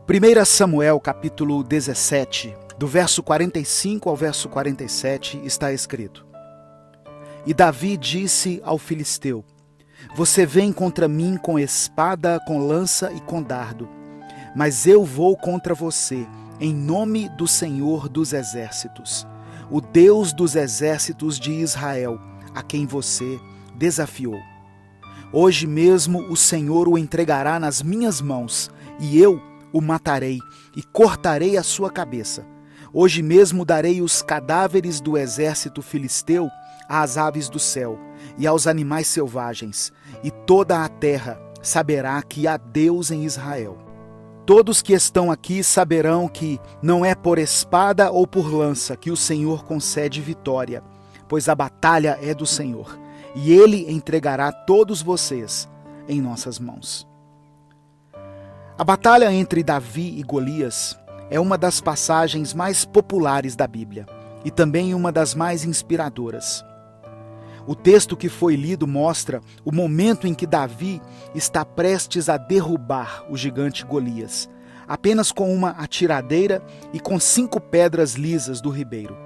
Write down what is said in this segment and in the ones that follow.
1 Samuel capítulo 17, do verso 45 ao verso 47, está escrito: E Davi disse ao filisteu: Você vem contra mim com espada, com lança e com dardo, mas eu vou contra você em nome do Senhor dos Exércitos, o Deus dos exércitos de Israel, a quem você desafiou. Hoje mesmo o Senhor o entregará nas minhas mãos, e eu o matarei e cortarei a sua cabeça. Hoje mesmo darei os cadáveres do exército filisteu às aves do céu e aos animais selvagens, e toda a terra saberá que há Deus em Israel. Todos que estão aqui saberão que não é por espada ou por lança que o Senhor concede vitória, pois a batalha é do Senhor, e Ele entregará todos vocês em nossas mãos. A batalha entre Davi e Golias é uma das passagens mais populares da Bíblia e também uma das mais inspiradoras. O texto que foi lido mostra o momento em que Davi está prestes a derrubar o gigante Golias, apenas com uma atiradeira e com 5 pedras lisas do ribeiro.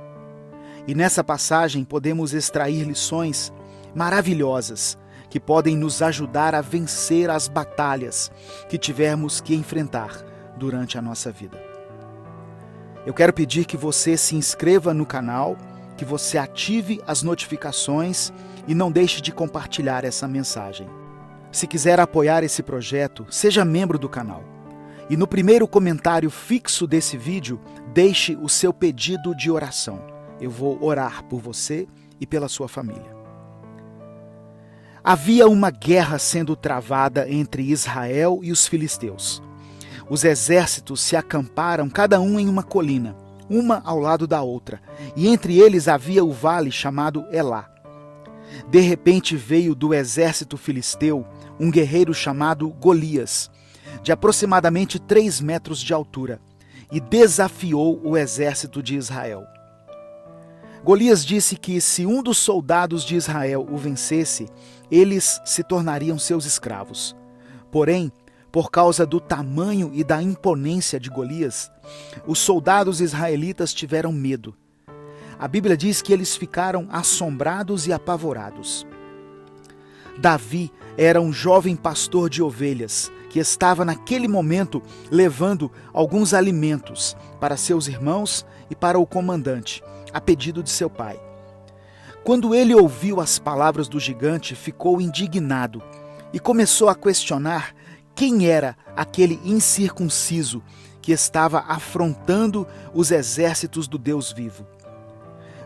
E nessa passagem podemos extrair lições maravilhosas que podem nos ajudar a vencer as batalhas que tivermos que enfrentar durante a nossa vida. Eu quero pedir que você se inscreva no canal, que você ative as notificações e não deixe de compartilhar essa mensagem. Se quiser apoiar esse projeto, seja membro do canal. E no primeiro comentário fixo desse vídeo, deixe o seu pedido de oração. Eu vou orar por você e pela sua família. Havia uma guerra sendo travada entre Israel e os filisteus. Os exércitos se acamparam cada um em uma colina, uma ao lado da outra, e entre eles havia o vale chamado Elá. De repente veio do exército filisteu um guerreiro chamado Golias, de aproximadamente 3 metros de altura, e desafiou o exército de Israel. Golias disse que se um dos soldados de Israel o vencesse, eles se tornariam seus escravos. Porém, por causa do tamanho e da imponência de Golias, os soldados israelitas tiveram medo. A Bíblia diz que eles ficaram assombrados e apavorados. Davi era um jovem pastor de ovelhas que estava naquele momento levando alguns alimentos para seus irmãos e para o comandante, a pedido de seu pai. Quando ele ouviu as palavras do gigante, ficou indignado e começou a questionar quem era aquele incircunciso que estava afrontando os exércitos do Deus vivo.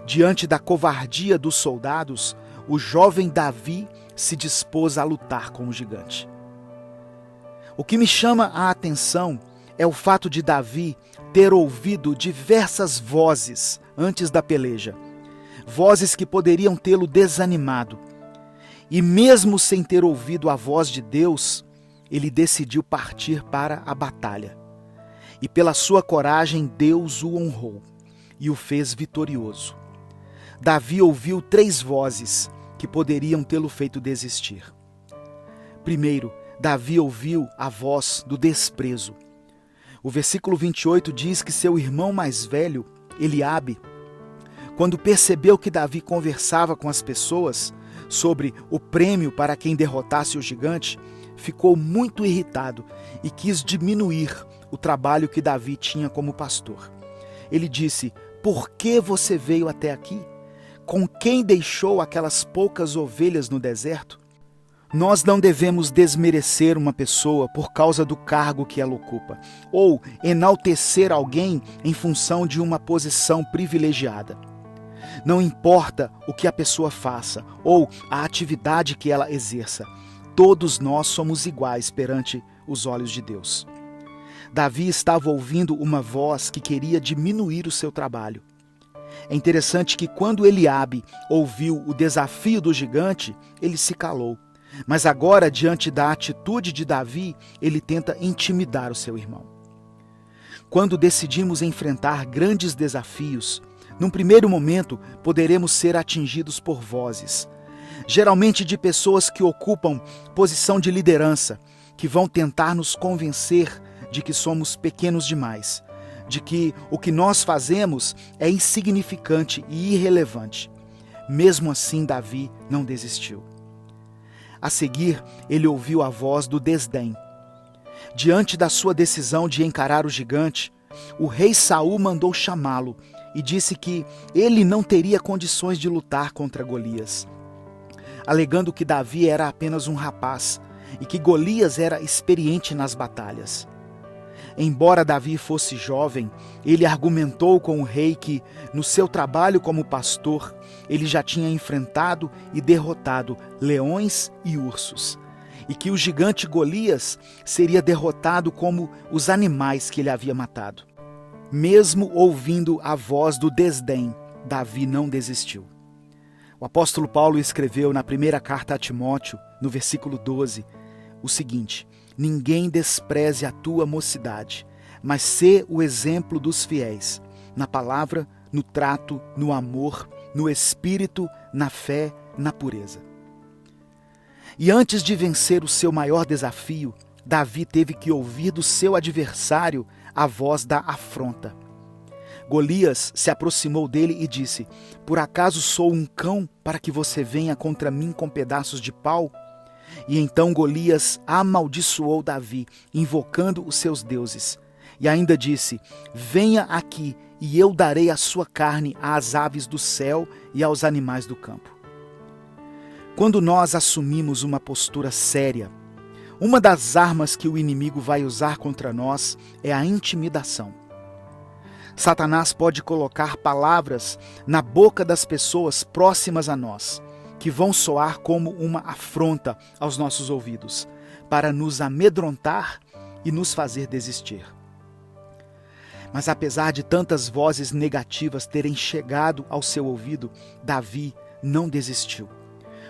Diante da covardia dos soldados, o jovem Davi se dispôs a lutar com o gigante. O que me chama a atenção é o fato de Davi ter ouvido diversas vozes antes da peleja, vozes que poderiam tê-lo desanimado. E mesmo sem ter ouvido a voz de Deus, ele decidiu partir para a batalha. E pela sua coragem, Deus o honrou e o fez vitorioso. Davi ouviu 3 vozes que poderiam tê-lo feito desistir. Primeiro, Davi ouviu a voz do desprezo. O versículo 28 diz que seu irmão mais velho, Eliabe, quando percebeu que Davi conversava com as pessoas sobre o prêmio para quem derrotasse o gigante, ficou muito irritado e quis diminuir o trabalho que Davi tinha como pastor. Ele disse: Por que você veio até aqui? Com quem deixou aquelas poucas ovelhas no deserto? Nós não devemos desmerecer uma pessoa por causa do cargo que ela ocupa, ou enaltecer alguém em função de uma posição privilegiada. Não importa o que a pessoa faça, ou a atividade que ela exerça, todos nós somos iguais perante os olhos de Deus. Davi estava ouvindo uma voz que queria diminuir o seu trabalho. É interessante que quando Eliabe ouviu o desafio do gigante, ele se calou. Mas agora, diante da atitude de Davi, ele tenta intimidar o seu irmão. Quando decidimos enfrentar grandes desafios, num primeiro momento poderemos ser atingidos por vozes, geralmente de pessoas que ocupam posição de liderança, que vão tentar nos convencer de que somos pequenos demais, de que o que nós fazemos é insignificante e irrelevante. Mesmo assim, Davi não desistiu. A seguir, ele ouviu a voz do desdém. Diante da sua decisão de encarar o gigante, o rei Saul mandou chamá-lo e disse que ele não teria condições de lutar contra Golias, alegando que Davi era apenas um rapaz e que Golias era experiente nas batalhas. Embora Davi fosse jovem, ele argumentou com o rei que, no seu trabalho como pastor, ele já tinha enfrentado e derrotado leões e ursos, e que o gigante Golias seria derrotado como os animais que ele havia matado. Mesmo ouvindo a voz do desdém, Davi não desistiu. O apóstolo Paulo escreveu na primeira carta a Timóteo, no versículo 12, o seguinte: ninguém despreze a tua mocidade, mas sê o exemplo dos fiéis, na palavra, no trato, no amor, no espírito, na fé, na pureza. E antes de vencer o seu maior desafio, Davi teve que ouvir do seu adversário a voz da afronta. Golias se aproximou dele e disse: por acaso sou um cão para que você venha contra mim com pedaços de pau? E então Golias amaldiçoou Davi, invocando os seus deuses. E ainda disse: venha aqui, e eu darei a sua carne às aves do céu e aos animais do campo. Quando nós assumimos uma postura séria, uma das armas que o inimigo vai usar contra nós é a intimidação. Satanás pode colocar palavras na boca das pessoas próximas a nós, que vão soar como uma afronta aos nossos ouvidos, para nos amedrontar e nos fazer desistir. Mas apesar de tantas vozes negativas terem chegado ao seu ouvido, Davi não desistiu.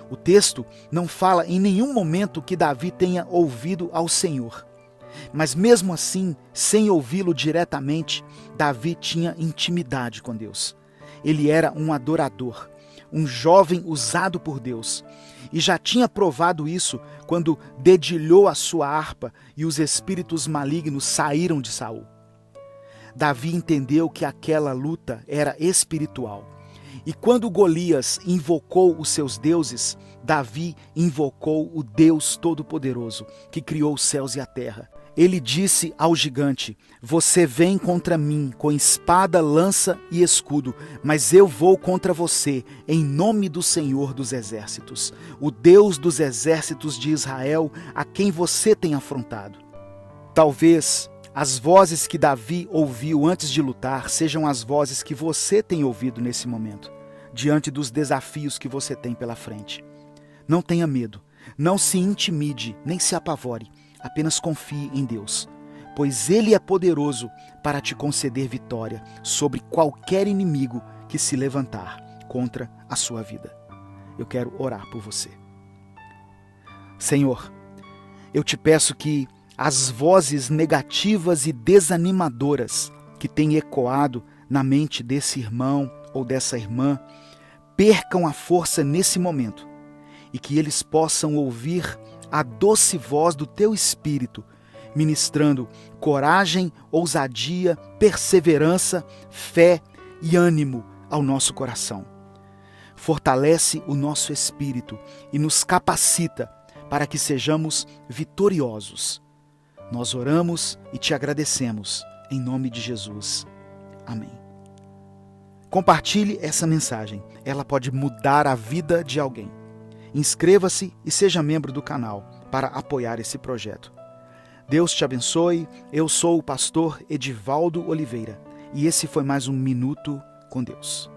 O texto não fala em nenhum momento que Davi tenha ouvido ao Senhor. Mas mesmo assim, sem ouvi-lo diretamente, Davi tinha intimidade com Deus. Ele era um adorador, um jovem usado por Deus, e já tinha provado isso quando dedilhou a sua harpa e os espíritos malignos saíram de Saul. Davi entendeu que aquela luta era espiritual. E quando Golias invocou os seus deuses, Davi invocou o Deus Todo-Poderoso, que criou os céus e a terra. Ele disse ao gigante: você vem contra mim com espada, lança e escudo, mas eu vou contra você em nome do Senhor dos Exércitos, o Deus dos exércitos de Israel, a quem você tem afrontado. Talvez as vozes que Davi ouviu antes de lutar sejam as vozes que você tem ouvido nesse momento, diante dos desafios que você tem pela frente. Não tenha medo, não se intimide, nem se apavore. Apenas confie em Deus, pois Ele é poderoso para te conceder vitória sobre qualquer inimigo que se levantar contra a sua vida. Eu quero orar por você. Senhor, eu te peço que as vozes negativas e desanimadoras que têm ecoado na mente desse irmão ou dessa irmã percam a força nesse momento e que eles possam ouvir a doce voz do teu Espírito, ministrando coragem, ousadia, perseverança, fé e ânimo ao nosso coração. Fortalece o nosso espírito e nos capacita para que sejamos vitoriosos. Nós oramos e te agradecemos, em nome de Jesus. Amém. Compartilhe essa mensagem, ela pode mudar a vida de alguém. Inscreva-se e seja membro do canal para apoiar esse projeto. Deus te abençoe, eu sou o pastor Edivaldo Oliveira e esse foi mais um Minuto com Deus.